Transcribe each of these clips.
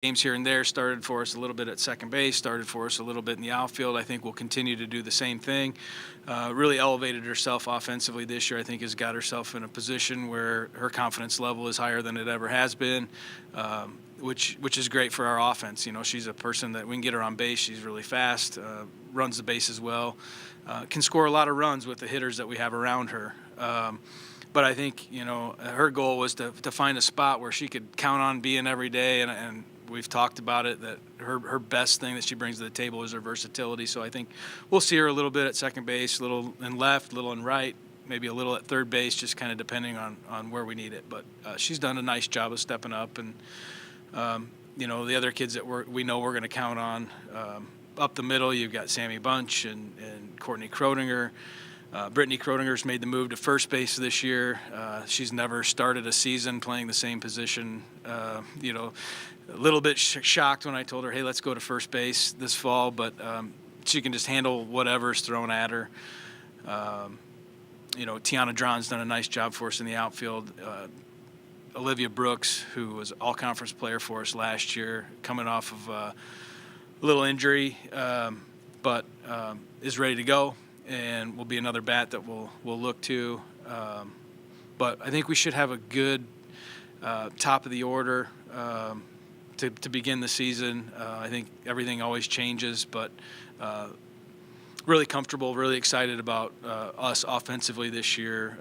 games here and there, started for us a little bit at second base, started for us a little bit in the outfield. I think we'll continue to do the same thing. Really elevated herself offensively this year. I think has got herself in a position where her confidence level is higher than it ever has been, which is great for our offense. You know, she's a person that we can get her on base. She's really fast, runs the bases well, can score a lot of runs with the hitters that we have around her. But I think, you know, her goal was to find a spot where she could count on being every day, and we've talked about it, that her best thing that she brings to the table is her versatility. So I think we'll see her a little bit at second base, a little in left, a little in right, maybe a little at third base, just kind of depending on where we need it. But she's done a nice job of stepping up, and you know, the other kids that we know we're going to count on. Up the middle, you've got Sammy Bunch and Courtney Krodinger. Brittany Krodinger's made the move to first base this year. She's never started a season playing the same position. You know, a little bit shocked when I told her, hey, let's go to first base this fall, but she can just handle whatever's thrown at her. You know, Tiana Drawn's done a nice job for us in the outfield. Olivia Brooks, who was all-conference player for us last year, coming off of a little injury, but is ready to go, and will be another bat that we'll look to. But I think we should have a good top of the order to begin the season. I think everything always changes, but really comfortable, really excited about us offensively this year,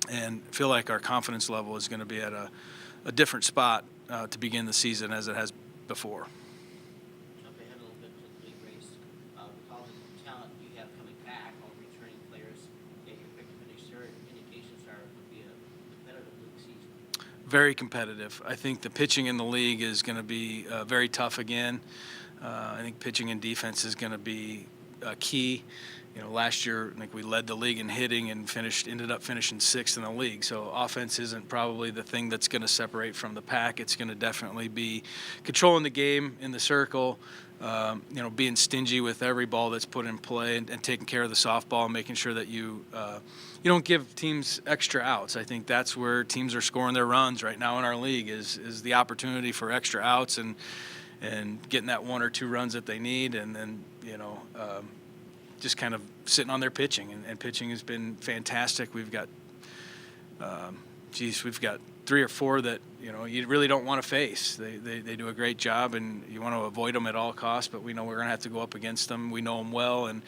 and feel like our confidence level is going to be at a different spot to begin the season as it has before. Jump ahead a little bit to the league race. With all the talent you have coming back, all returning players, and your pick to finish third, indications are it would be a competitive league season. Very competitive. I think the pitching in the league is going to be very tough again. I think pitching and defense is going to be key. You know, last year I think we led the league in hitting and ended up finishing sixth in the league. So offense isn't probably the thing that's going to separate from the pack. It's going to definitely be controlling the game in the circle, you know, being stingy with every ball that's put in play, and taking care of the softball, and making sure that you don't give teams extra outs. I think that's where teams are scoring their runs right now in our league is the opportunity for extra outs and getting that one or two runs that they need, and then, you know, just kind of sitting on their pitching, and pitching has been fantastic. We've got, we've got 3 or 4 that, you know, you really don't want to face. They do a great job, and you want to avoid them at all costs, but we know we're going to have to go up against them. We know them well, and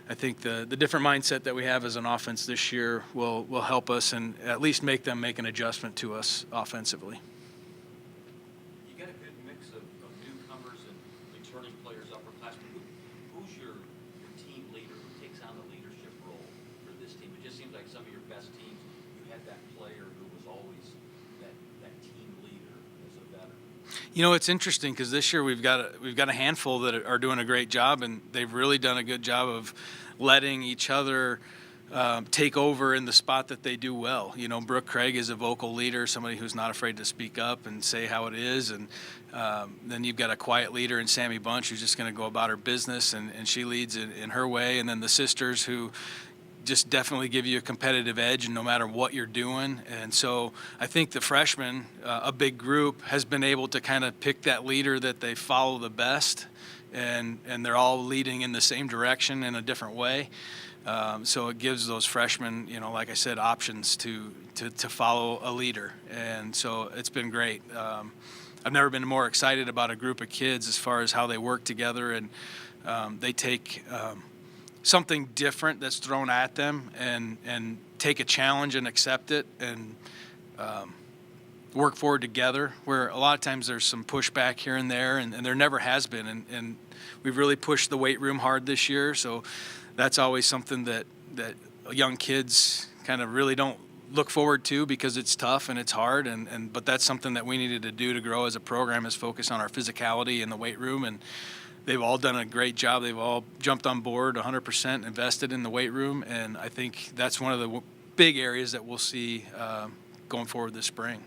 I think the different mindset that we have as an offense this year will help us and at least make them make an adjustment to us offensively. You got a good mix of newcomers and returning players, upperclassmen. Who's your team leader? Who takes on the leadership role for this team? It just seems like some of your best teams, you had that player who was always that team leader as a veteran. You know, it's interesting because this year we've got a handful that are doing a great job, and they've really done a good job of letting each other take over in the spot that they do well. You know, Brooke Craig is a vocal leader, somebody who's not afraid to speak up and say how it is, and then you've got a quiet leader in Sammy Bunch who's just going to go about her business, and she leads in her way, and then the sisters who just definitely give you a competitive edge, and no matter what you're doing. And so I think the freshmen, a big group, has been able to kind of pick that leader that they follow the best, and they're all leading in the same direction in a different way. So it gives those freshmen, you know, like I said, options to follow a leader, and so it's been great. I've never been more excited about a group of kids as far as how they work together, and they take something different that's thrown at them and take a challenge and accept it, and work forward together, where a lot of times there's some pushback here and there, and there never has been, and we've really pushed the weight room hard this year, so that's always something that young kids kind of really don't look forward to because it's tough and it's hard, but that's something that we needed to do to grow as a program, is focus on our physicality in the weight room, and they've all done a great job. They've all jumped on board 100%, invested in the weight room, and I think that's one of the big areas that we'll see going forward this spring.